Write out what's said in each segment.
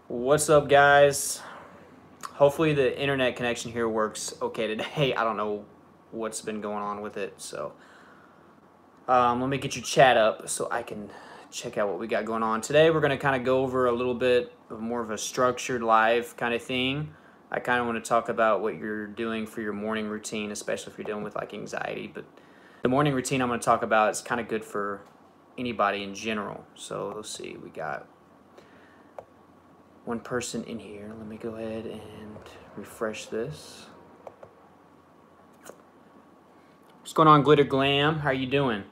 What's up, guys? Hopefully the internet connection here works okay today. I don't know what's been going on with it, so let me get your chat up so I can check out what we got going on. Today we're going to kind of go over a little bit of more of a structured live kind of thing. I kind of want to talk about what you're doing for your morning routine, especially if you're dealing with like anxiety. But the morning routine I'm going to talk about is kind of good for anybody in general. So let's see, we got one person in here. Let me go ahead and refresh this. What's going on, Glitter Glam? How are you doing?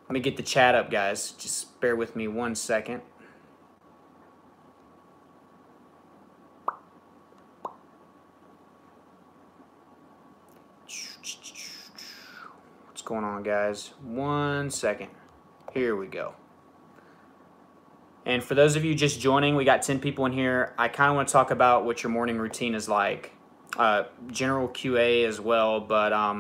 Let me get the chat up, guys. Just bear with me 1 second. What's going on, guys? 1 second. Here we go. And for those of you just joining, we got 10 people in here. I kind of want to talk about what your morning routine is like. General QA as well, but I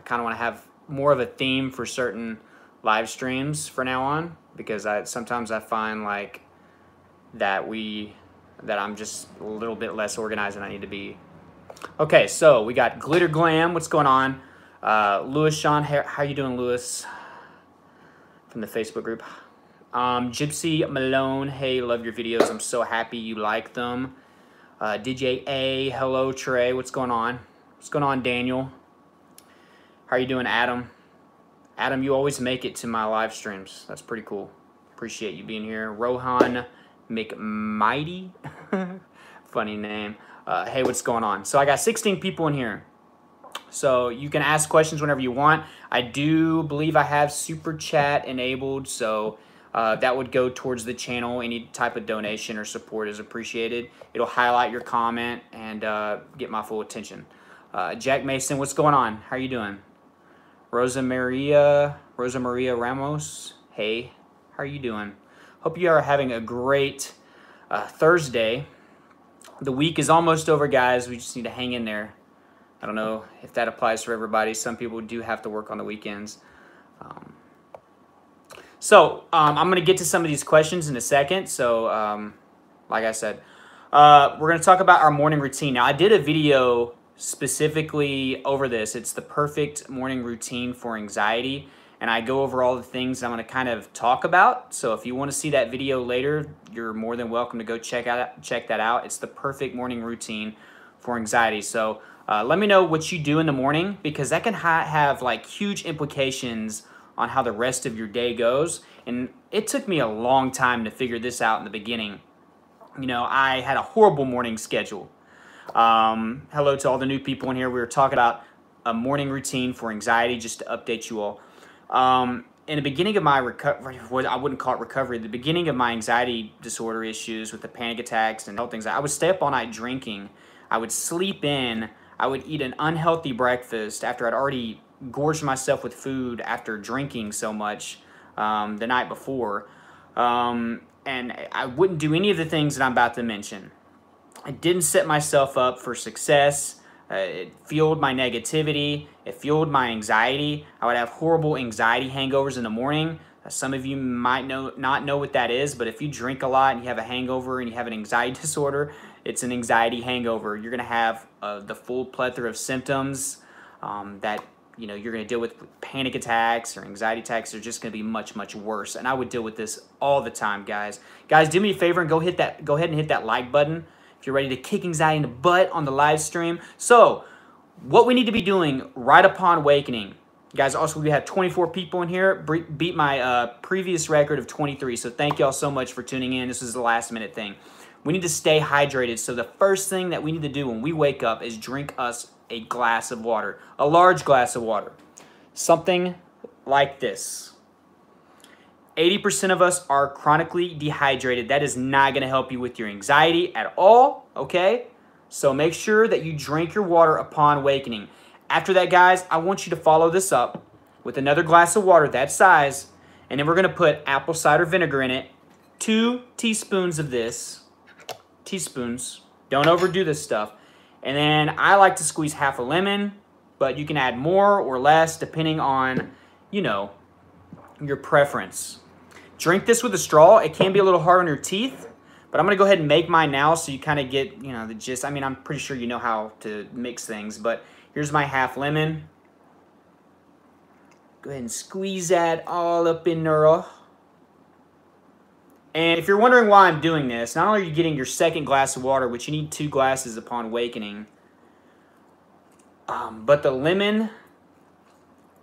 kind of want to have more of a theme for certain live streams for now on, because sometimes I find like that I'm just a little bit less organized than I need to be. Okay, so we got Glitter Glam. What's going on? Lewis Sean, how you doing, Lewis? From the Facebook group. Gypsy Malone, hey, love your videos. I'm so happy you like them. DJ A, hello, Trey. What's going on? What's going on, Daniel? How are you doing, Adam? Adam, you always make it to my live streams. That's pretty cool. Appreciate you being here. Rohan McMighty. Funny name. Hey, what's going on? So I got 16 people in here. So you can ask questions whenever you want. I do believe I have super chat enabled, so that would go towards the channel. Any type of donation or support is appreciated. It'll highlight your comment and get my full attention. Jack Mason, what's going on? How are you doing? Rosa Maria Ramos, hey, how are you doing? Hope you are having a great Thursday. The week is almost over, guys. We just need to hang in there. I don't know if that applies for everybody. Some people do have to work on the weekends. So I'm going to get to some of these questions in a second. So like I said, we're going to talk about our morning routine. Now, I did a video specifically over this. It's the perfect morning routine for anxiety. And I go over all the things I'm going to kind of talk about. So if you want to see that video later, you're more than welcome to go check that out. It's the perfect morning routine for anxiety. So let me know what you do in the morning, because that can have like huge implications on how the rest of your day goes. And it took me a long time to figure this out in the beginning. You know, I had a horrible morning schedule. Hello to all the new people in here. We were talking about a morning routine for anxiety, just to update you all. In the beginning of my recovery, I wouldn't call it recovery, the beginning of my anxiety disorder issues with the panic attacks and health things, I would stay up all night drinking. I would sleep in. I would eat an unhealthy breakfast after I'd already gorged myself with food after drinking so much the night before. And I wouldn't do any of the things that I'm about to mention. I didn't set myself up for success. It fueled my negativity. It fueled my anxiety. I would have horrible anxiety hangovers in the morning. Some of you might not know what that is, but if you drink a lot and you have a hangover and you have an anxiety disorder, it's an anxiety hangover. You're going to have the full plethora of symptoms that you're going to deal with panic attacks or anxiety attacks. Are just going to be much, much worse. And I would deal with this all the time, guys. Guys, do me a favor and go ahead and hit that like button if you're ready to kick anxiety in the butt on the live stream. So, what we need to be doing right upon awakening. Guys, also we have 24 people in here, beat my previous record of 23. So thank y'all so much for tuning in. This is the last minute thing. We need to stay hydrated. So the first thing that we need to do when we wake up is drink us a glass of water, a large glass of water. Something like this. 80% of us are chronically dehydrated. That is not going to help you with your anxiety at all, okay? So make sure that you drink your water upon awakening. After that, guys, I want you to follow this up with another glass of water that size, and then we're going to put apple cider vinegar in it. 2 teaspoons of this. Teaspoons. Don't overdo this stuff. And then I like to squeeze half a lemon, but you can add more or less depending on, your preference. Drink this with a straw. It can be a little hard on your teeth, But I'm going to go ahead and make mine now so you kind of get, you know, the gist. I mean, I'm pretty sure you know how to mix things, but here's my half lemon. Go ahead and squeeze that all up in there. And if you're wondering why I'm doing this, not only are you getting your second glass of water, which you need 2 glasses upon awakening, but the lemon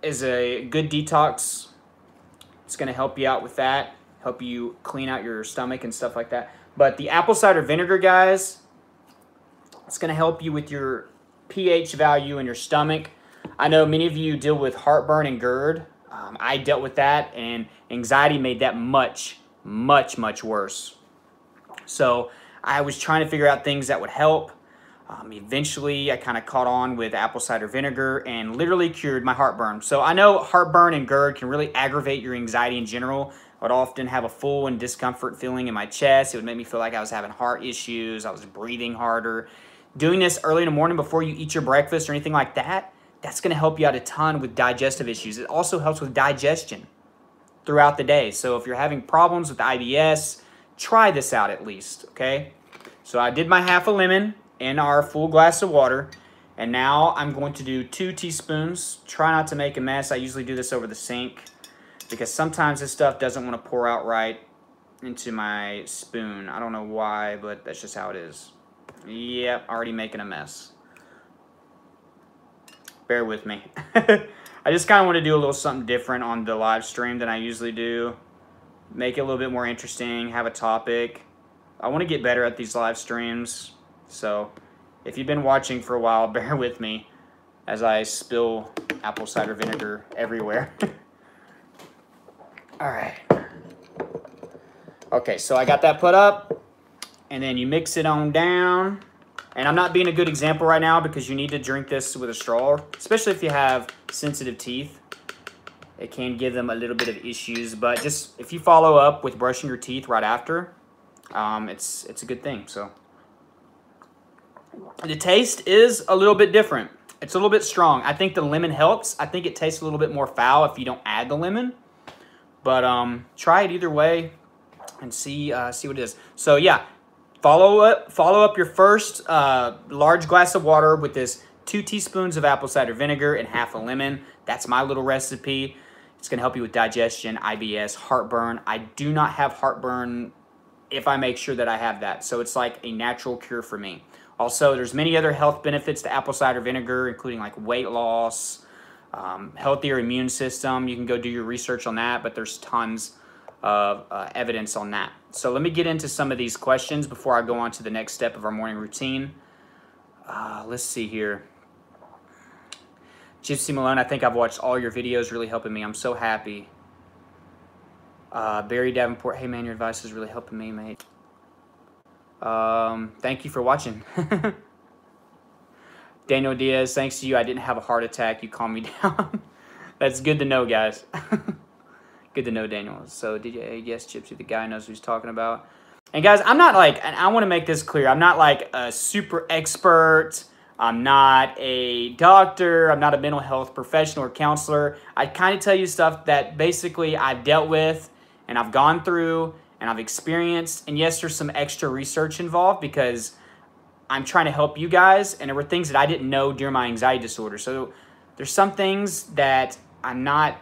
is a good detox. It's going to help you out with that, help you clean out your stomach and stuff like that. But the apple cider vinegar, guys, it's going to help you with your pH value in your stomach. I know many of you deal with heartburn and GERD. I dealt with that, and anxiety made that much worse. So I was trying to figure out things that would help. Eventually, I kind of caught on with apple cider vinegar and literally cured my heartburn. So I know heartburn and GERD can really aggravate your anxiety in general. I would often have a full and discomfort feeling in my chest. It would make me feel like I was having heart issues. I was breathing harder. Doing this early in the morning before you eat your breakfast or anything like that, that's going to help you out a ton with digestive issues. It also helps with digestion throughout the day. So if you're having problems with IBS, try this out at least, okay? So I did my half a lemon in our full glass of water, and now I'm going to do 2 teaspoons. Try not to make a mess. I usually do this over the sink because sometimes this stuff doesn't want to pour out right into my spoon. I don't know why, but that's just how it is. Yep, already making a mess. Bear with me. I just kind of want to do a little something different on the live stream than I usually do. Make it a little bit more interesting, have a topic. I want to get better at these live streams. So if you've been watching for a while, bear with me as I spill apple cider vinegar everywhere. All right. Okay, so I got that put up, and then you mix it on down. And I'm not being a good example right now because you need to drink this with a straw, especially if you have sensitive teeth. It can give them a little bit of issues, but just if you follow up with brushing your teeth right after, it's a good thing. So the taste is a little bit different. It's a little bit strong. I think the lemon helps. I think it tastes a little bit more foul if you don't add the lemon. But try it either way and see what it is. So yeah. Follow up your first large glass of water with this 2 teaspoons of apple cider vinegar and half a lemon. That's my little recipe. It's going to help you with digestion, IBS, heartburn. I do not have heartburn if I make sure that I have that. So it's like a natural cure for me. Also, there's many other health benefits to apple cider vinegar, including like weight loss, healthier immune system. You can go do your research on that, but there's tons of evidence on that. So let me get into some of these questions before I go on to the next step of our morning routine. Let's see here. Gypsy Malone, I think I've watched all your videos, really helping me. I'm so happy. Barry Davenport, hey man, your advice is really helping me, mate. Thank you for watching. Daniel Diaz, thanks to you, I didn't have a heart attack. You calmed me down. That's good to know, guys. Good to know, Daniel. So, did you guess Gypsy, the guy knows who he's talking about? And guys, I'm not like, and I want to make this clear, I'm not like a super expert. I'm not a doctor. I'm not a mental health professional or counselor. I kind of tell you stuff that basically I've dealt with and I've gone through and I've experienced. And yes, there's some extra research involved because I'm trying to help you guys. And there were things that I didn't know during my anxiety disorder. So there's some things that I'm not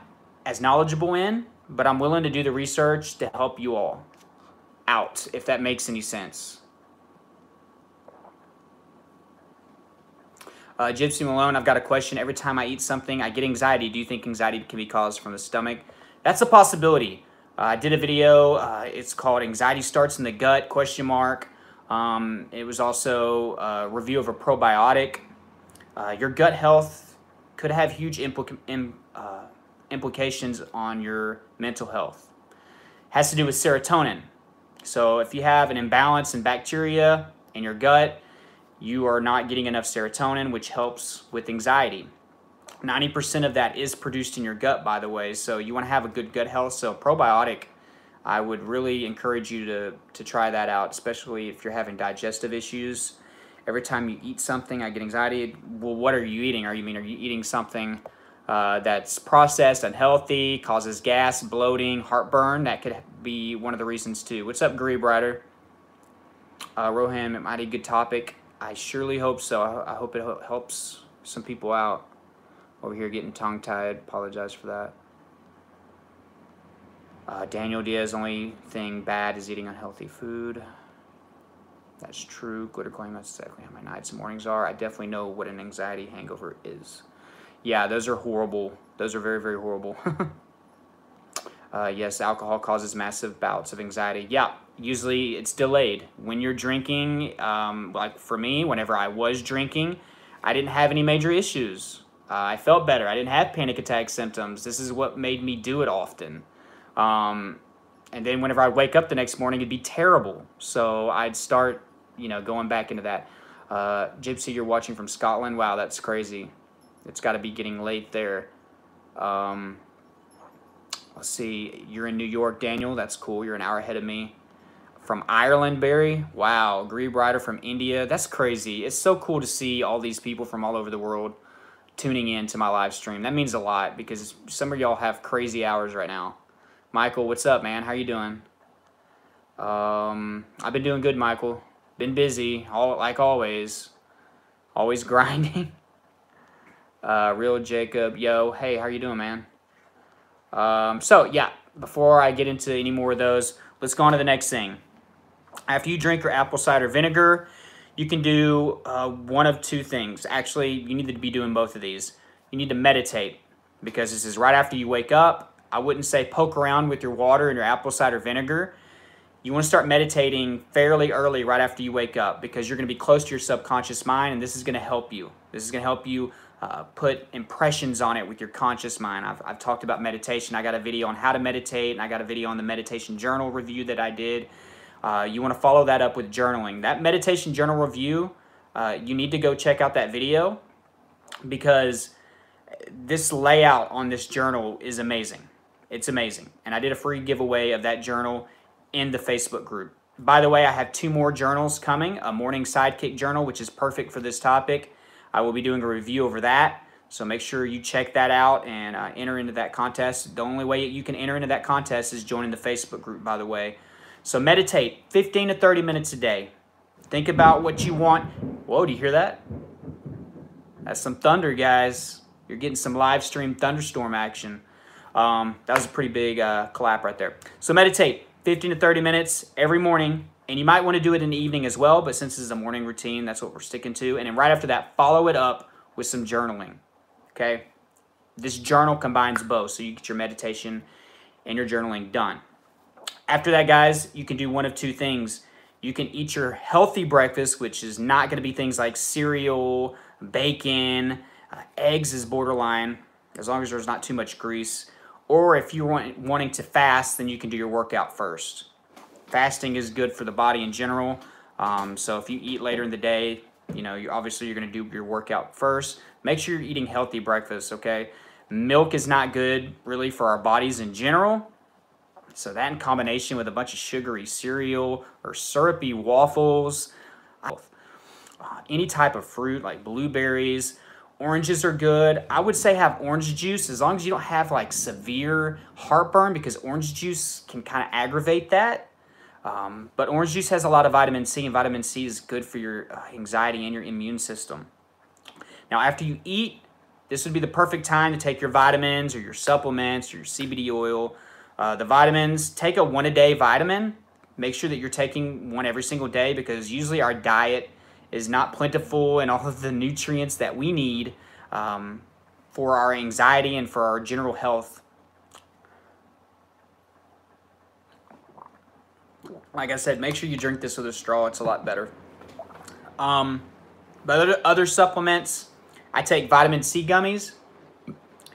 as knowledgeable in, but I'm willing to do the research to help you all out, if that makes any sense. Gypsy Malone, I've got a question. Every time I eat something, I get anxiety. Do you think anxiety can be caused from the stomach? That's a possibility. I did a video. It's called Anxiety Starts in the Gut, question mark. It was also a review of a probiotic. Your gut health could have huge implications on your mental health. Has to do with serotonin. So if you have an imbalance in bacteria in your gut, you are not getting enough serotonin, which helps with anxiety. 90% of that is produced in your gut, by the way, so you want to have a good gut health. So probiotic, I would really encourage you to try that out, especially if you're having digestive issues. Every time you eat something, I get anxiety. Well, what are you eating? Are you eating something that's processed, unhealthy, causes gas, bloating, heartburn? That could be one of the reasons too. What's up, Gree Brighter? Rohan, it might be a good topic. I surely hope so. I hope it helps some people out. Over here getting tongue-tied. Apologize for that. Daniel Diaz, only thing bad is eating unhealthy food. That's true. Glitter coin, that's exactly how my nights and mornings are. I definitely know what an anxiety hangover is. Yeah, those are horrible. Those are very, very horrible. Yes, alcohol causes massive bouts of anxiety. Yeah, usually it's delayed. When you're drinking, like for me, whenever I was drinking, I didn't have any major issues. I felt better. I didn't have panic attack symptoms. This is what made me do it often. And then whenever I'd wake up the next morning, it'd be terrible. So I'd start, you know, going back into that. Gypsy, you're watching from Scotland? Wow, that's crazy. It's got to be getting late there. Let's see, you're in New York, Daniel. That's cool. You're an hour ahead of me. From Ireland, Barry. Wow, Grebe Rider from India. That's crazy. It's so cool to see all these people from all over the world tuning in to my live stream. That means a lot because some of y'all have crazy hours right now. Michael, what's up, man? How you doing? I've been doing good, Michael. Been busy, like always. Always grinding. Real Jacob, yo, hey, how you doing, man? So yeah, before I get into any more of those, let's go on to the next thing. After you drink your apple cider vinegar, you can do one of two things. Actually, you need to be doing both of these. You need to meditate because this is right after you wake up. I wouldn't say poke around with your water and your apple cider vinegar. You want to start meditating fairly early right after you wake up because you're going to be close to your subconscious mind, and this is going to help you. This is going to help you put impressions on it with your conscious mind. I've talked about meditation. I got a video on how to meditate, and I got a video on the meditation journal review that I did. You want to follow that up with journaling. That meditation journal review, you need to go check out that video because this layout on this journal is amazing. It's amazing. And I did a free giveaway of that journal in the Facebook group. By the way, I have 2 more journals coming. A morning sidekick journal, which is perfect for this topic. I will be doing a review over that. So make sure you check that out and enter into that contest. The only way you can enter into that contest is joining the Facebook group, by the way. So meditate 15 to 30 minutes a day. Think about what you want. Whoa, do you hear that? That's some thunder, guys. You're getting some live stream thunderstorm action. That was a pretty big clap right there. So meditate 15 to 30 minutes every morning. And you might want to do it in the evening as well, but since this is a morning routine, that's what we're sticking to. And then right after that, follow it up with some journaling, okay? This journal combines both, so you get your meditation and your journaling done. After that, guys, you can do one of two things. You can eat your healthy breakfast, which is not going to be things like cereal, bacon, eggs is borderline, as long as there's not too much grease. Or if you're wanting to fast, then you can do your workout first. Fasting is good for the body in general. So if you eat later in the day, you know, obviously you're going to do your workout first. Make sure you're eating healthy breakfast, okay? Milk is not good really for our bodies in general. So that in combination with a bunch of sugary cereal or syrupy waffles, any type of fruit like blueberries, oranges are good. I would say have orange juice as long as you don't have like severe heartburn because orange juice can kind of aggravate that. But orange juice has a lot of vitamin C, and vitamin C is good for your anxiety and your immune system. Now, after you eat, this would be the perfect time to take your vitamins or your supplements or your CBD oil. The vitamins, take a 1-a-day vitamin. Make sure that you're taking one every single day because usually our diet is not plentiful in all of the nutrients that we need for our anxiety and for our general health. Like I said, make sure you drink this with a straw. It's a lot better. But other supplements, I take vitamin C gummies,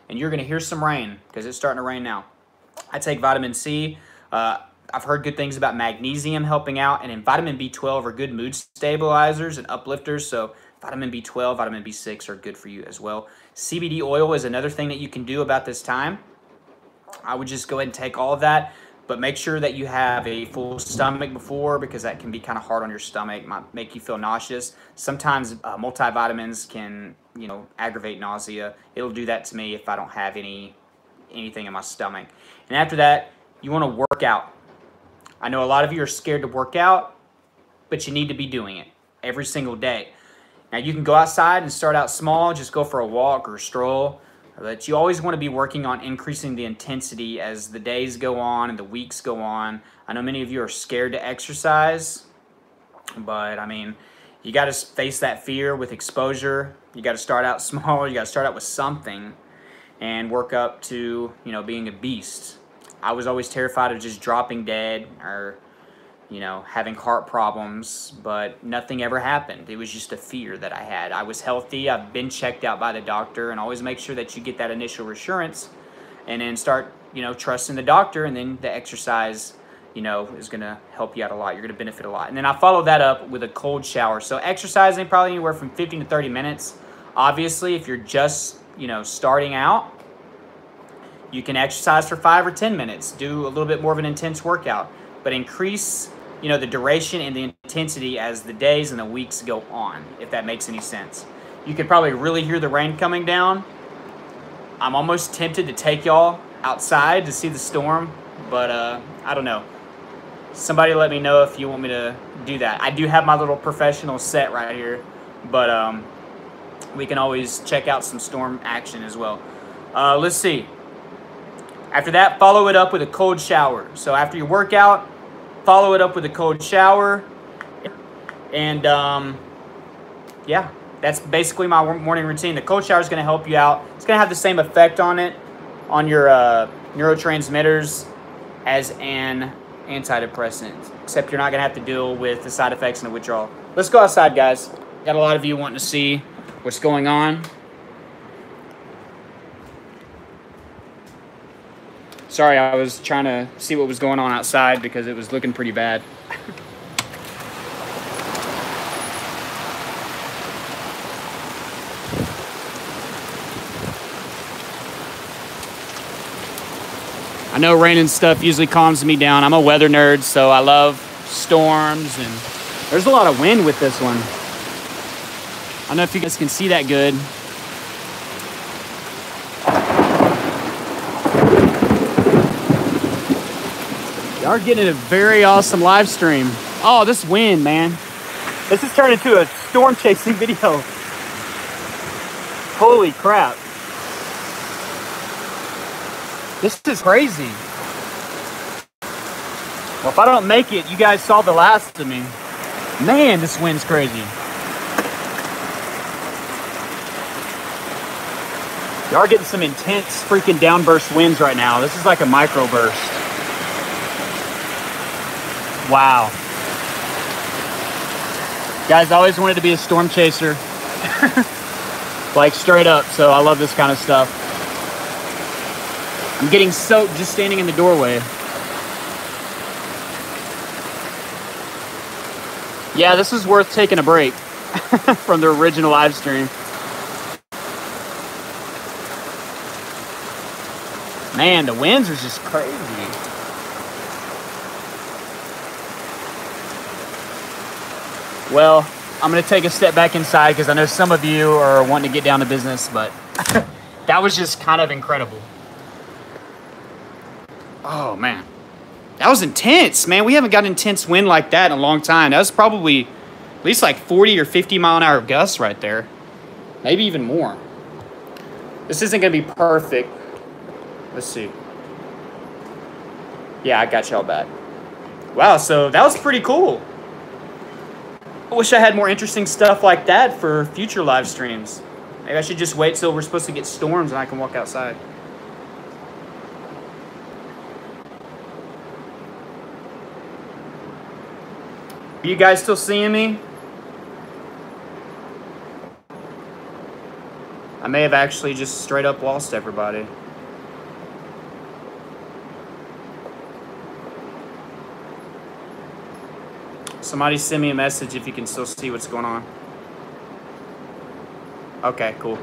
and you're going to hear some rain because it's starting to rain now. I take vitamin C. I've heard good things about magnesium helping out, and then vitamin B12 are good mood stabilizers and uplifters, so vitamin B12, vitamin B6 are good for you as well. CBD oil is another thing that you can do about this time. I would just go ahead and take all of that, but make sure that you have a full stomach before because that can be kind of hard on your stomach, might make you feel nauseous. Sometimes multivitamins can, you know, aggravate nausea. It'll do that to me if I don't have anything in my stomach. And after that, you want to work out. I know a lot of you are scared to work out, but you need to be doing it every single day. Now, you can go outside and start out small, just go for a walk or a stroll, but you always want to be working on increasing the intensity as the days go on and the weeks go on. I know many of you are scared to exercise, but I mean, you got to face that fear with exposure. You got to start out small. You got to start out with something and work up to, you know, being a beast. I was always terrified of just dropping dead or, you know, having heart problems, but nothing ever happened. It was just a fear that I had. I was healthy. I've been checked out by the doctor, and always make sure that you get that initial reassurance and then start, you know, trusting the doctor, and then the exercise, you know, is going to help you out a lot. You're going to benefit a lot. And then I follow that up with a cold shower. So exercising probably anywhere from 15 to 30 minutes. Obviously, if you're just, you know, starting out, you can exercise for 5 or 10 minutes. Do a little bit more of an intense workout, but increase, you know, the duration and the intensity as the days and the weeks go on, if that makes any sense. You can probably really hear the rain coming down. I'm almost tempted to take y'all outside to see the storm, but I don't know. Somebody let me know if you want me to do that. I do have my little professional set right here, but we can always check out some storm action as well. Let's see. After that, follow it up with a cold shower. So after your workout, follow it up with a cold shower. And yeah, that's basically my morning routine. The cold shower is going to help you out. It's going to have the same effect on your neurotransmitters as an antidepressant, except you're not going to have to deal with the side effects and the withdrawal. Let's go outside, guys. Got a lot of you wanting to see what's going on. Sorry, I was trying to see what was going on outside because it was looking pretty bad. I know rain and stuff usually calms me down. I'm a weather nerd, so I love storms, and there's a lot of wind with this one. I don't know if you guys can see that good. Y'all are getting a very awesome live stream. Oh, this wind, man. This has turned into a storm chasing video. Holy crap. This is crazy. Well, if I don't make it, you guys saw the last of me. Man, this wind's crazy. Y'all are getting some intense freaking downburst winds right now. This is like a microburst. Wow. Guys, I always wanted to be a storm chaser. Like straight up, so I love this kind of stuff. I'm getting soaked just standing in the doorway. Yeah, this is worth taking a break from the original live stream. Man, the winds are just crazy. Well, I'm going to take a step back inside because I know some of you are wanting to get down to business, but that was just kind of incredible. Oh, man. That was intense, man. We haven't got intense wind like that in a long time. That was probably at least like 40 or 50 mile an hour gusts right there. Maybe even more. This isn't going to be perfect. Let's see. Yeah, I got y'all back. Wow, so that was pretty cool. I wish I had more interesting stuff like that for future live streams. Maybe I should just wait till we're supposed to get storms and I can walk outside. Are you guys still seeing me? I may have actually just straight up lost everybody. Somebody send me a message if you can still see what's going on. Okay, cool.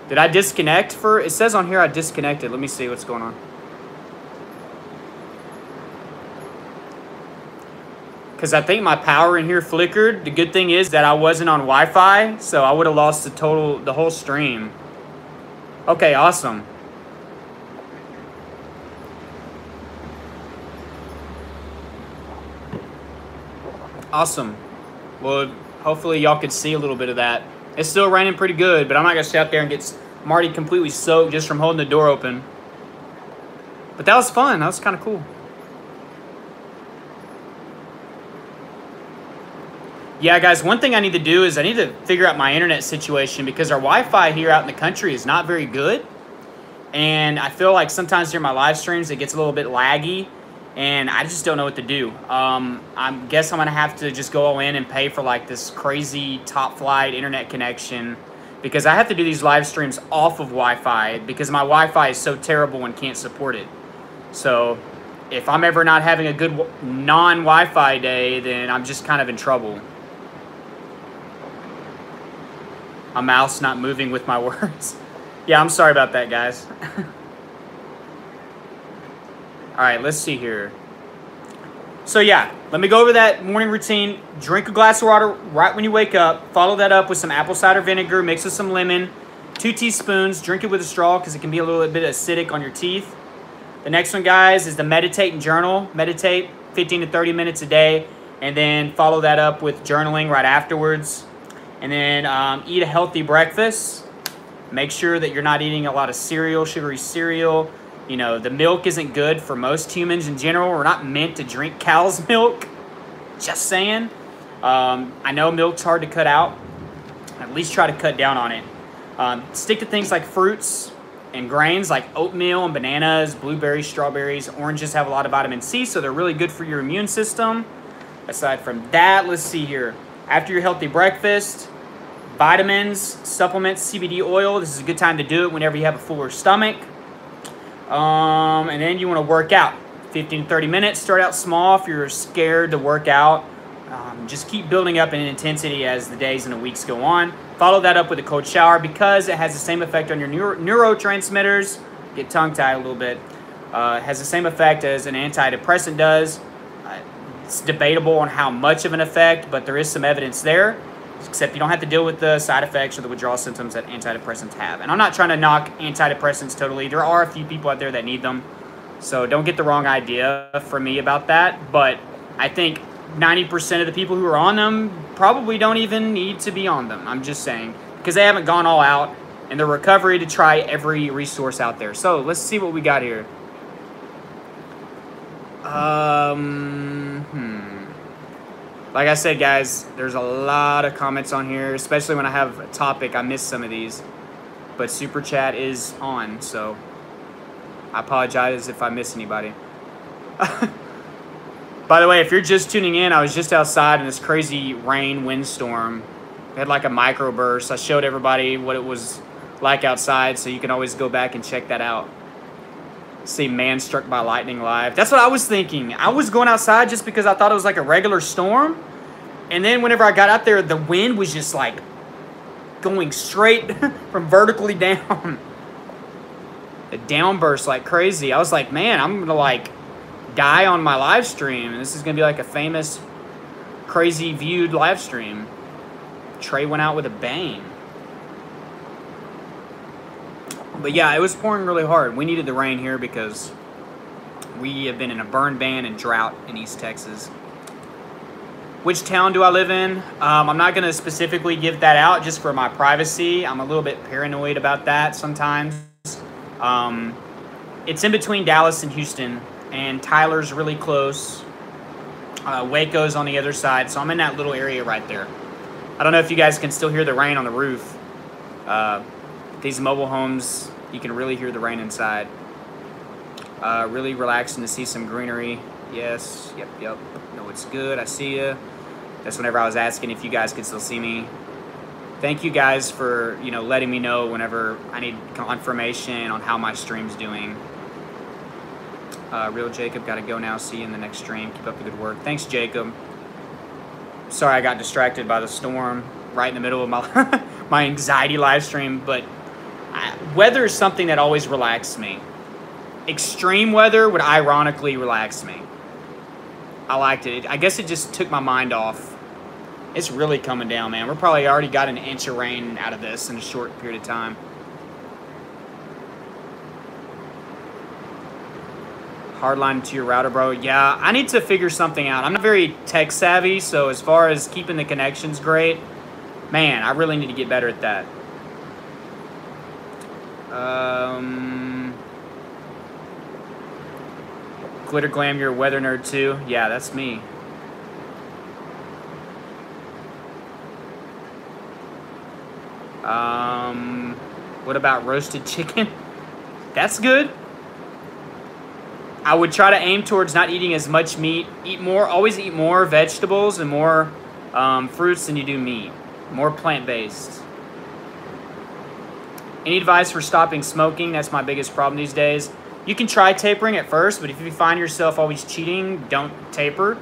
Did I disconnect for... It says on here I disconnected. Let me see what's going on. Because I think my power in here flickered. The good thing is that I wasn't on Wi-Fi, so I would have lost the whole stream. Okay, awesome. Awesome. Well, hopefully y'all could see a little bit of that. It's still raining pretty good, but I'm not going to sit out there and get Marty completely soaked just from holding the door open. But that was fun. That was kind of cool. Yeah, guys, one thing I need to do is I need to figure out my internet situation because our Wi-Fi here out in the country is not very good. And I feel like sometimes during my live streams it gets a little bit laggy, and I just don't know what to do. I guess I'm going to have to just go all in and pay for like this crazy top flight internet connection because I have to do these live streams off of Wi-Fi because my Wi-Fi is so terrible and can't support it. So if I'm ever not having a good non-Wi-Fi day, then I'm just kind of in trouble. My mouth's not moving with my words. Yeah, I'm sorry about that, guys. All right, let's see here. So yeah, let me go over that morning routine. Drink a glass of water right when you wake up. Follow that up with some apple cider vinegar mixed with some lemon. 2 teaspoons. Drink it with a straw because it can be a little bit acidic on your teeth. The next one, guys, is the meditate and journal. Meditate 15 to 30 minutes a day. And then follow that up with journaling right afterwards. And then eat a healthy breakfast. Make sure that you're not eating a lot of cereal, sugary cereal. You know, the milk isn't good for most humans in general. We're not meant to drink cow's milk. Just saying. I know milk's hard to cut out. At least try to cut down on it. Stick to things like fruits and grains like oatmeal and bananas, blueberries, strawberries. Oranges have a lot of vitamin C, so they're really good for your immune system. Aside from that, let's see here. After your healthy breakfast, vitamins, supplements, CBD oil. This is a good time to do it whenever you have a fuller stomach. And then you want to work out. 15 to 30 minutes. Start out small if you're scared to work out. Just keep building up in intensity as the days and the weeks go on. Follow that up with a cold shower because it has the same effect on your neurotransmitters. Get tongue-tied a little bit. It has the same effect as an antidepressant does. It's debatable on how much of an effect, but there is some evidence there. Except you don't have to deal with the side effects or the withdrawal symptoms that antidepressants have. And I'm not trying to knock antidepressants totally. There are a few people out there that need them. So don't get the wrong idea from me about that. But I think 90% of the people who are on them probably don't even need to be on them. I'm just saying. Because they haven't gone all out in their recovery to try every resource out there. So let's see what we got here. Like I said, guys, there's a lot of comments on here, especially when I have a topic. I miss some of these. But Super Chat is on, so I apologize if I miss anybody. By the way, if you're just tuning in, I was just outside in this crazy rain windstorm. We had like a microburst. I showed everybody what it was like outside, so you can always go back and check that out. See Man Struck by Lightning live. That's what I was thinking. I was going outside just because I thought it was like a regular storm. And then whenever I got out there, the wind was just like going straight from vertically down. A downburst like crazy. I was like, man, I'm going to like die on my live stream. And this is going to be like a famous, crazy viewed live stream. Trey went out with a bang. But yeah, it was pouring really hard. We needed the rain here because we have been in a burn ban and drought in East Texas. Which town do I live in? I'm not going to specifically give that out just for my privacy. I'm a little bit paranoid about that sometimes. It's in between Dallas and Houston, and Tyler's really close. Waco's on the other side, so I'm in that little area right there. I don't know if you guys can still hear the rain on the roof. These mobile homes, you can really hear the rain inside. Really relaxing to see some greenery. Yes, yep. No, it's good. I see you. That's whenever I was asking if you guys could still see me. Thank you guys for, letting me know whenever I need confirmation on how my stream's doing. Real Jacob, gotta go now. See you in the next stream. Keep up the good work. Thanks, Jacob. Sorry I got distracted by the storm right in the middle of my my anxiety live stream, but weather is something that always relaxes me. Extreme weather would ironically relax me. I liked it. I guess it just took my mind off. It's really coming down, man. We're probably already got an inch of rain out of this in a short period of time. Hardline to your router, bro. Yeah, I need to figure something out. I'm not very tech savvy, so as far as keeping the connections great, man, I really need to get better at that. Glitter Glam, you're a weather nerd too. Yeah, that's me. What about roasted chicken? That's good. I would try to aim towards not eating as much meat. Always eat more vegetables and more fruits than you do meat. More plant-based. Any advice for stopping smoking? That's my biggest problem these days. You can try tapering at first, but if you find yourself always cheating, don't taper.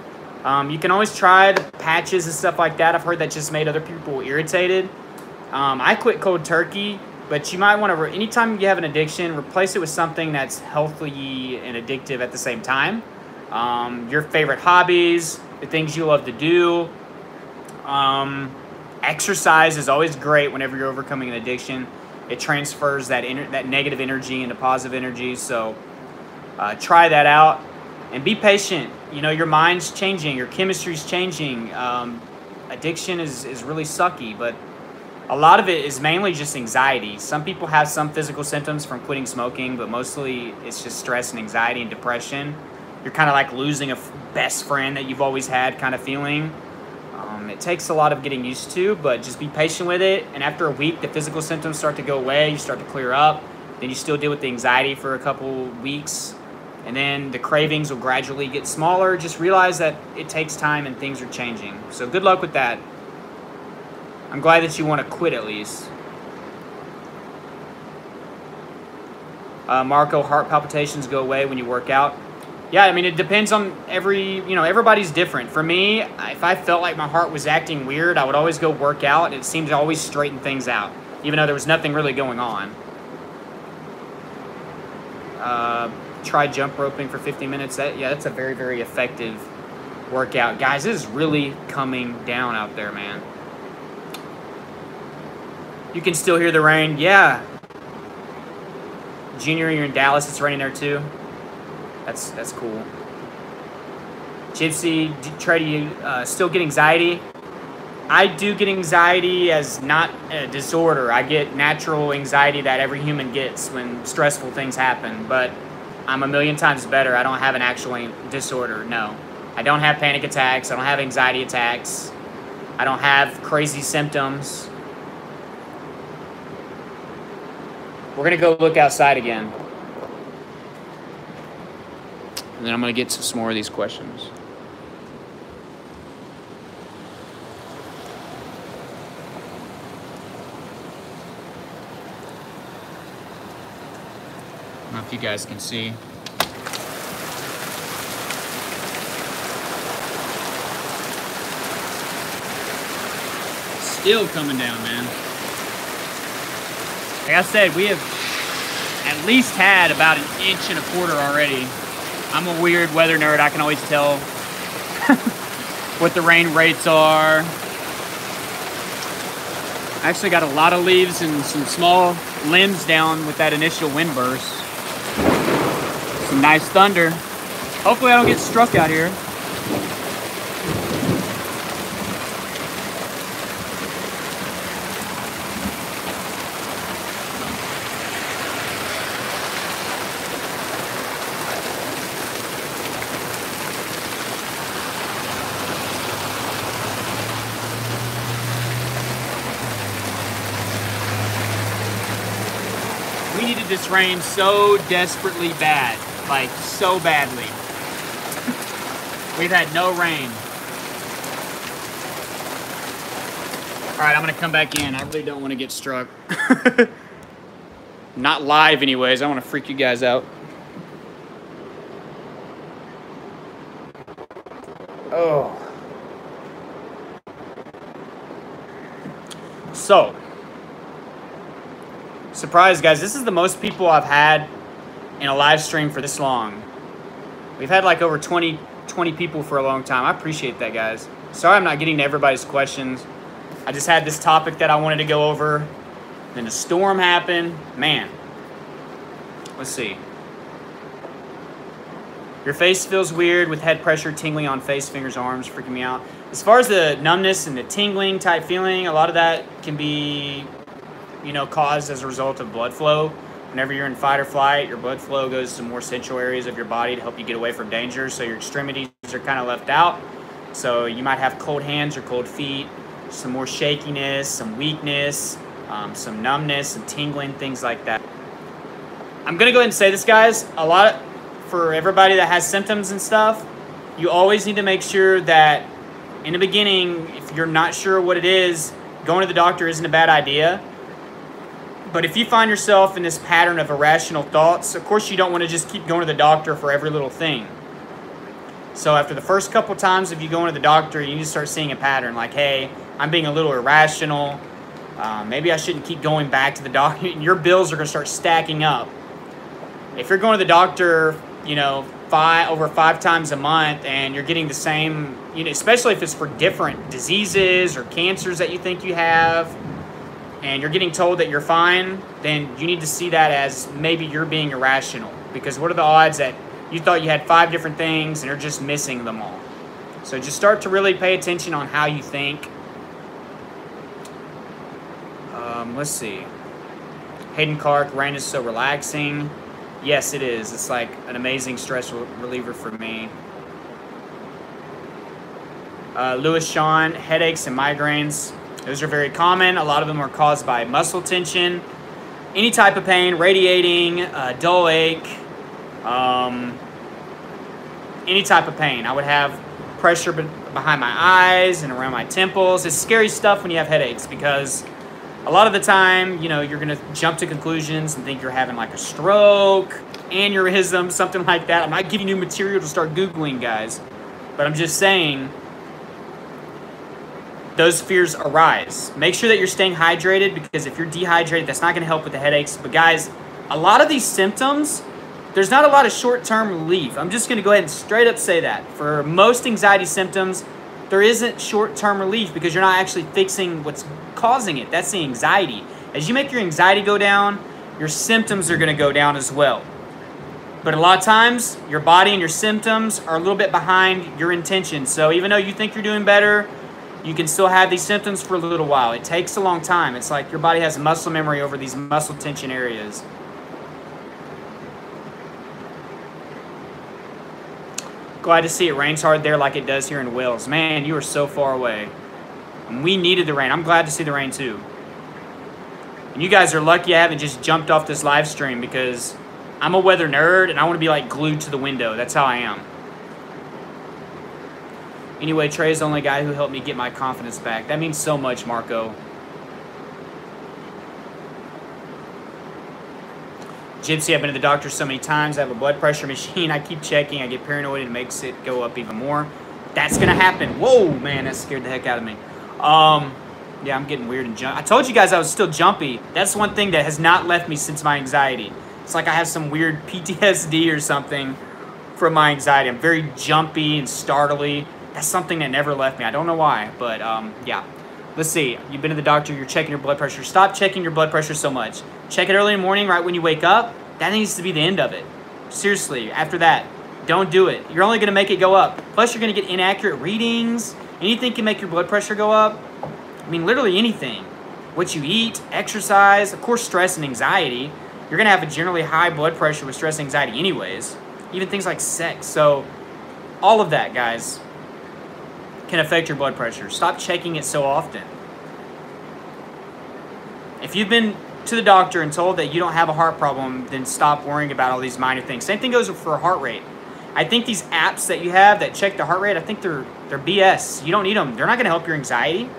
You can always try the patches and stuff like that. I've heard that just made other people irritated. I quit cold turkey, but you might want to, anytime you have an addiction, replace it with something that's healthy and addictive at the same time. Your favorite hobbies, the things you love to do. Exercise is always great whenever you're overcoming an addiction. It transfers that negative energy into positive energy. So try that out and be patient. You know, your mind's changing, your chemistry's changing. Addiction is really sucky, but a lot of it is mainly just anxiety. Some people have some physical symptoms from quitting smoking, but mostly it's just stress and anxiety and depression. You're kind of like losing a best friend that you've always had kind of feeling. It takes a lot of getting used to, but just be patient with it. And after a week, the physical symptoms start to go away. You start to clear up. Then you still deal with the anxiety for a couple weeks. And then the cravings will gradually get smaller. Just realize that it takes time and things are changing. So good luck with that. I'm glad that you want to quit at least. Marco, heart palpitations go away when you work out. Yeah, I mean, it depends on everybody's different. For me, if I felt like my heart was acting weird, I would always go work out. It seemed to always straighten things out, even though there was nothing really going on. Try jump roping for 50 minutes. That's a very, very effective workout. Guys, this is really coming down out there, man. You can still hear the rain. Yeah. Junior, you're in Dallas. It's raining there too. That's cool. Gypsy, Trey, do you still get anxiety? I do get anxiety as not a disorder. I get natural anxiety that every human gets when stressful things happen. But I'm a million times better. I don't have an actual disorder, no. I don't have panic attacks. I don't have anxiety attacks. I don't have crazy symptoms. We're going to go look outside again. And then I'm going to get to some more of these questions. I don't know if you guys can see. Still coming down, man. Like I said, we have at least had about 1.25 inches already. I'm a weird weather nerd. I can always tell what the rain rates are. I actually got a lot of leaves and some small limbs down with that initial wind burst. Some nice thunder. Hopefully I don't get struck out here. We needed this rain so desperately bad, like so badly. We've had no rain. All right, I'm gonna come back in. I really don't want to get struck. Not live anyways, I want to freak you guys out. Oh. So. Surprise, guys, this is the most people I've had in a live stream for this long. We've had like over 20 people for a long time. I appreciate that, guys. Sorry I'm not getting to everybody's questions. I just had this topic that I wanted to go over. Then the storm happened. Man. Let's see. Your face feels weird with head pressure, tingling on face, fingers, arms, freaking me out. As far as the numbness and the tingling type feeling, a lot of that can be, you know, caused as a result of blood flow. Whenever you're in fight or flight, your blood flow goes to more central areas of your body to help you get away from danger, so your extremities are kind of left out. So you might have cold hands or cold feet, some more shakiness, some weakness, some numbness, some tingling, things like that. I'm going to go ahead and say this, guys. For everybody that has symptoms and stuff, you always need to make sure that in the beginning, if you're not sure what it is, going to the doctor isn't a bad idea. But if you find yourself in this pattern of irrational thoughts, of course you don't want to just keep going to the doctor for every little thing. So after the first couple times of you going to the doctor, you need to start seeing a pattern like, hey, I'm being a little irrational. Maybe I shouldn't keep going back to the doctor. Your bills are going to start stacking up. If you're going to the doctor, you know, over 5 times a month and you're getting the same, you know, especially if it's for different diseases or cancers that you think you have, and you're getting told that you're fine, then you need to see that as maybe you're being irrational. Because what are the odds that you thought you had 5 different things and you're just missing them all? So just start to really pay attention on how you think. Let's see. Hayden Clark, rain is so relaxing. Yes, it is. It's like an amazing stress reliever for me. Lewis Sean, headaches and migraines. Those are very common. A lot of them are caused by muscle tension, any type of pain, radiating, dull ache, any type of pain. I would have pressure behind my eyes and around my temples. It's scary stuff when you have headaches because a lot of the time, you know, you're going to jump to conclusions and think you're having like a stroke, aneurysm, something like that. I'm not giving you material to start Googling, guys, but I'm just saying those fears arise. Make sure that you're staying hydrated because if you're dehydrated, that's not going to help with the headaches. But guys, a lot of these symptoms, there's not a lot of short-term relief. I'm just going to go ahead and straight up say that. For most anxiety symptoms, there isn't short-term relief because you're not actually fixing what's causing it. That's the anxiety. As you make your anxiety go down, your symptoms are going to go down as well. But a lot of times, your body and your symptoms are a little bit behind your intention. So even though you think you're doing better, you can still have these symptoms for a little while. It takes a long time. It's like your body has muscle memory over these muscle tension areas. Glad to see it rains hard there like it does here in Wales. Man, you are so far away. And we needed the rain. I'm glad to see the rain too. And you guys are lucky I haven't just jumped off this live stream because I'm a weather nerd and I want to be like glued to the window. That's how I am. Anyway, Trey's the only guy who helped me get my confidence back. That means so much, Marco. Gypsy, I've been to the doctor so many times. I have a blood pressure machine. I keep checking. I get paranoid and it makes it go up even more. That's going to happen. Whoa, man, that scared the heck out of me. Yeah, I'm getting weird and jumpy. I told you guys I was still jumpy. That's one thing that has not left me since my anxiety. It's like I have some weird PTSD or something from my anxiety. I'm very jumpy and startly. That's something that never left me. I don't know why, but yeah. Let's see. You've been to the doctor. You're checking your blood pressure. Stop checking your blood pressure so much. Check it early in the morning, right when you wake up. That needs to be the end of it. Seriously, after that, don't do it. You're only going to make it go up. Plus, you're going to get inaccurate readings. Anything can make your blood pressure go up. I mean, literally anything. What you eat, exercise, of course, stress and anxiety. You're going to have a generally high blood pressure with stress and anxiety anyways. Even things like sex. So, all of that, guys, can affect your blood pressure. Stop checking it so often. If you've been to the doctor and told that you don't have a heart problem, then stop worrying about all these minor things. Same thing goes for heart rate. I think these apps that you have that check the heart rate, I think they're BS. You don't need them. They're not going to help your anxiety.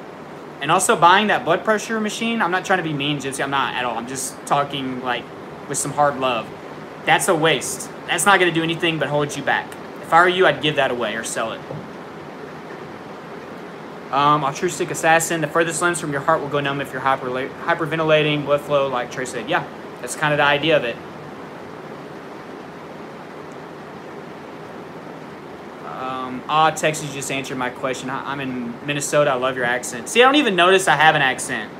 And also buying that blood pressure machine, I'm not trying to be mean, Gypsy. I'm not at all. I'm just talking like with some hard love. That's a waste. That's not going to do anything but hold you back. If I were you, I'd give that away or sell it. Altruistic assassin, the furthest limbs from your heart will go numb if you're hyperventilating, blood flow, like Trey said. Yeah, that's kind of the idea of it. Texas just answered my question. I'm in Minnesota. I love your accent. See, I don't even notice I have an accent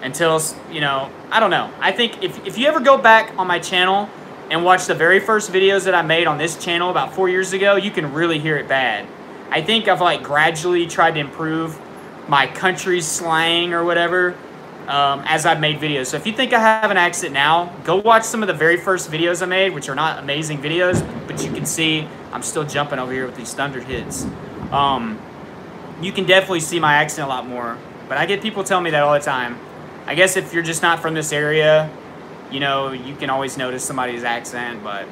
until, you know, I don't know. I think if you ever go back on my channel and watch the very first videos that I made on this channel about 4 years ago, you can really hear it bad. I think I've like gradually tried to improve my country slang or whatever as I've made videos. So if you think I have an accent now, go watch some of the very first videos I made, which are not amazing videos, but you can see I'm still jumping over here with these thunder hits. You can definitely see my accent a lot more, but I get people tell me that all the time. I guess if you're just not from this area, you know, you can always notice somebody's accent, but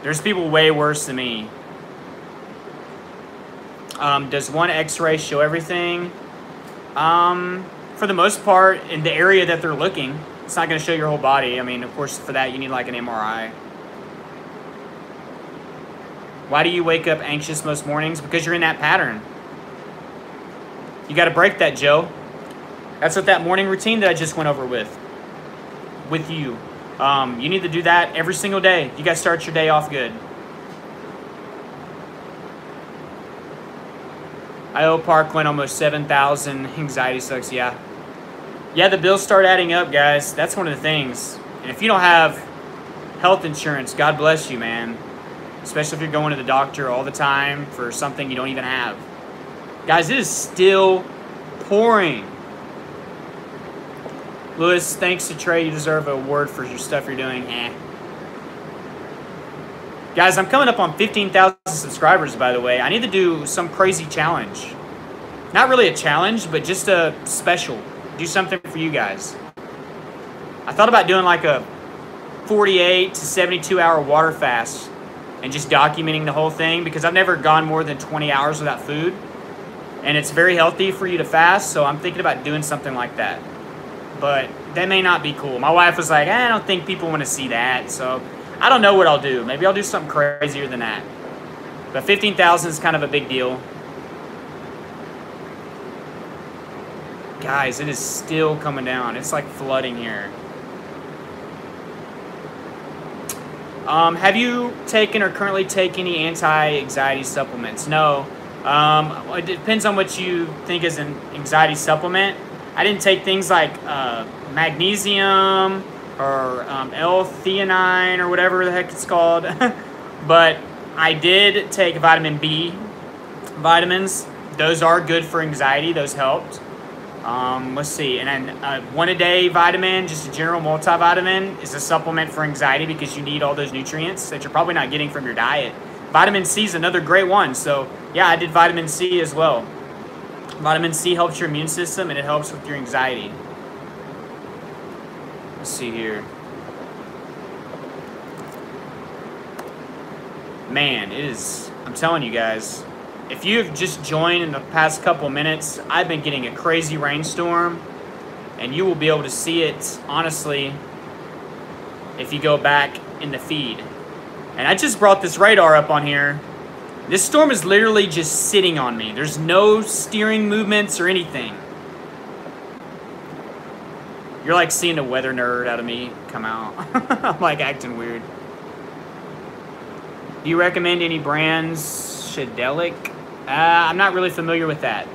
there's people way worse than me. Does one x-ray show everything? For the most part, in the area that they're looking. It's not going to show your whole body. I mean, of course, for that, you need like an MRI. Why do you wake up anxious most mornings? Because you're in that pattern. You got to break that, Joe. That's what that morning routine that I just went over with you. You need to do that every single day. You got to start your day off good. I owe Parkland almost 7,000. Anxiety sucks, yeah. Yeah, the bills start adding up, guys. That's one of the things. And if you don't have health insurance, God bless you, man. Especially if you're going to the doctor all the time for something you don't even have. Guys, it is still pouring. Lewis, thanks to Trey. You deserve an award for your stuff you're doing. Guys, I'm coming up on 15,000 subscribers, by the way. I need to do some crazy challenge. Not really a challenge, but just a special. Do something for you guys. I thought about doing like a 48 to 72 hour water fast and just documenting the whole thing, because I've never gone more than 20 hours without food. And it's very healthy for you to fast, so I'm thinking about doing something like that. But that may not be cool. My wife was like, I don't think people want to see that, so I don't know what I'll do. Maybe I'll do something crazier than that. But 15,000 is kind of a big deal. Guys, it is still coming down. It's like flooding here. Have you taken or currently take any anti-anxiety supplements? No. It depends on what you think is an anxiety supplement. I didn't take things like magnesium or L-theanine or whatever the heck it's called. But I did take vitamin B vitamins. Those are good for anxiety. Those helped. Let's see. And then one-a-day vitamin, just a general multivitamin, is a supplement for anxiety because you need all those nutrients that you're probably not getting from your diet. Vitamin C is another great one. So, yeah, I did vitamin C as well. Vitamin C helps your immune system, and it helps with your anxiety. Let's see here. Man, it is, I'm telling you guys, if you've just joined in the past couple minutes, I've been getting a crazy rainstorm, and you will be able to see it, honestly, if you go back in the feed. And I just brought this radar up on here. This storm is literally just sitting on me. There's no steering movements or anything. You're like seeing a weather nerd out of me come out. I'm like acting weird. Do you recommend any brands? Shadelic? I'm not really familiar with that.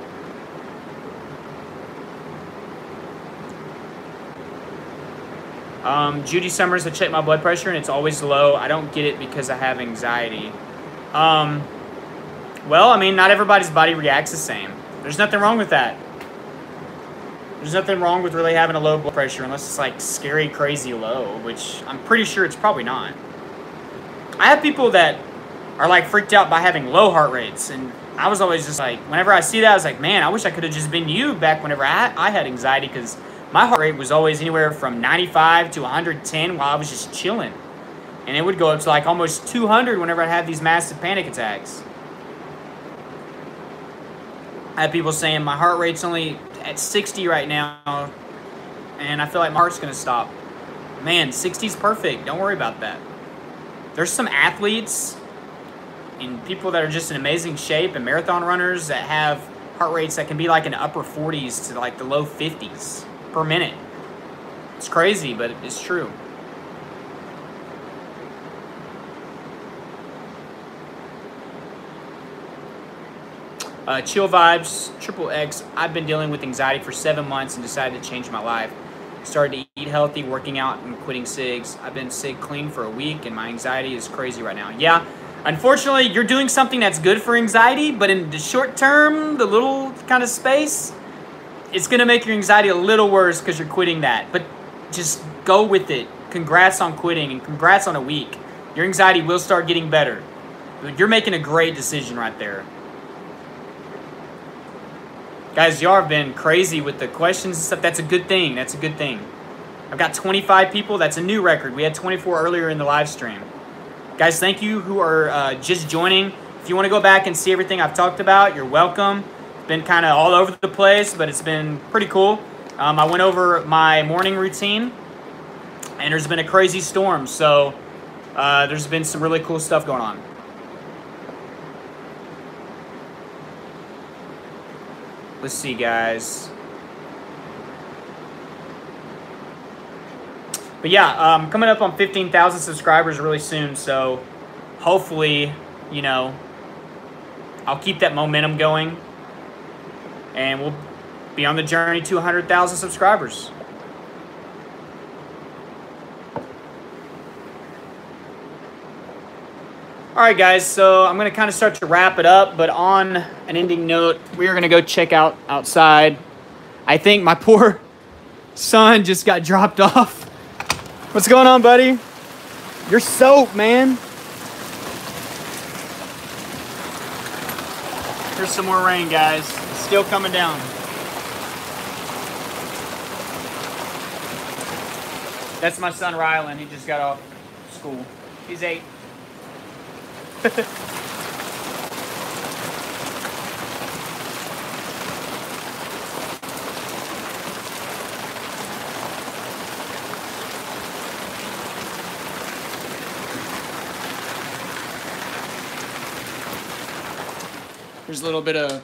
Judy Summers, I check my blood pressure and it's always low. I don't get it because I have anxiety. Well, I mean, not everybody's body reacts the same. There's nothing wrong with that. There's nothing wrong with really having a low blood pressure unless it's like scary, crazy low, which I'm pretty sure it's probably not. I have people that are like freaked out by having low heart rates, and I was always just like, whenever I see that, I was like, man, I wish I could have just been you back whenever I had anxiety, because my heart rate was always anywhere from 95 to 110 while I was just chilling. And it would go up to like almost 200 whenever I had these massive panic attacks. I have people saying my heart rate's only at 60 right now, and I feel like my heart's going to stop. Man, 60's perfect. Don't worry about that. There's some athletes and people that are just in amazing shape and marathon runners that have heart rates that can be like in the upper 40s to like the low 50s per minute. It's crazy, but it's true. Chill Vibes, Triple X. I've been dealing with anxiety for 7 months and decided to change my life. Started to eat healthy, working out, and quitting cigs. I've been cig clean for a week, and my anxiety is crazy right now. Yeah, unfortunately, you're doing something that's good for anxiety, but in the short term, the little kind of space, it's going to make your anxiety a little worse because you're quitting that. But just go with it. Congrats on quitting, and congrats on a week. Your anxiety will start getting better. You're making a great decision right there. Guys, y'all have been crazy with the questions and stuff. That's a good thing. That's a good thing. I've got 25 people. That's a new record. We had 24 earlier in the live stream. Guys, thank you who are just joining. If you want to go back and see everything I've talked about, you're welcome. It's been kind of all over the place, but it's been pretty cool. I went over my morning routine, and there's been a crazy storm. So there's been some really cool stuff going on. Let's see, guys. But yeah, coming up on 15,000 subscribers really soon. So hopefully, you know, I'll keep that momentum going. And we'll be on the journey to 100,000 subscribers. All right, guys, so I'm going to kind of start to wrap it up, but on an ending note, we are going to go check out outside. I think my poor son just got dropped off. What's going on, buddy? You're soaked, man. Here's some more rain, guys. It's still coming down. That's my son, Rylan. He just got off school. He's 8. There's a little bit of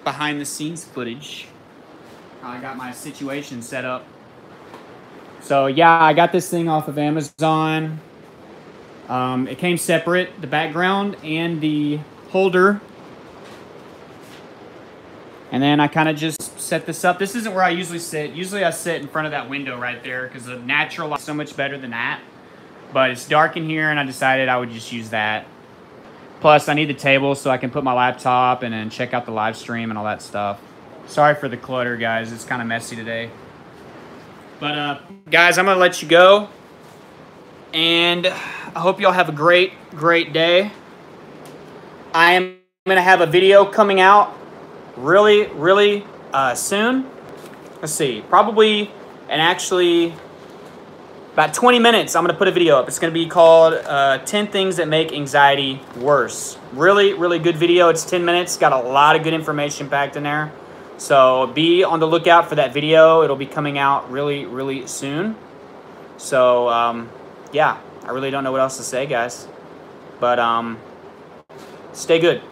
behind the scenes footage. I got my situation set up. So yeah, I got this thing off of Amazon. It came separate, the background and the holder. And then I kind of just set this up. This isn't where I usually sit. Usually I sit in front of that window right there because the natural light is so much better than that. But it's dark in here and I decided I would just use that. Plus I need the table so I can put my laptop and then check out the live stream and all that stuff. Sorry for the clutter, guys. It's kind of messy today. But guys, I'm going to let you go. And I hope y'all have a great, great day. I am going to have a video coming out really, really soon. Let's see. Probably, and actually, about 20 minutes, I'm going to put a video up. It's going to be called 10 Things That Make Anxiety Worse. Really, really good video. It's 10 minutes. Got a lot of good information packed in there. So be on the lookout for that video. It'll be coming out really, really soon. So, yeah, I really don't know what else to say, guys. But stay good.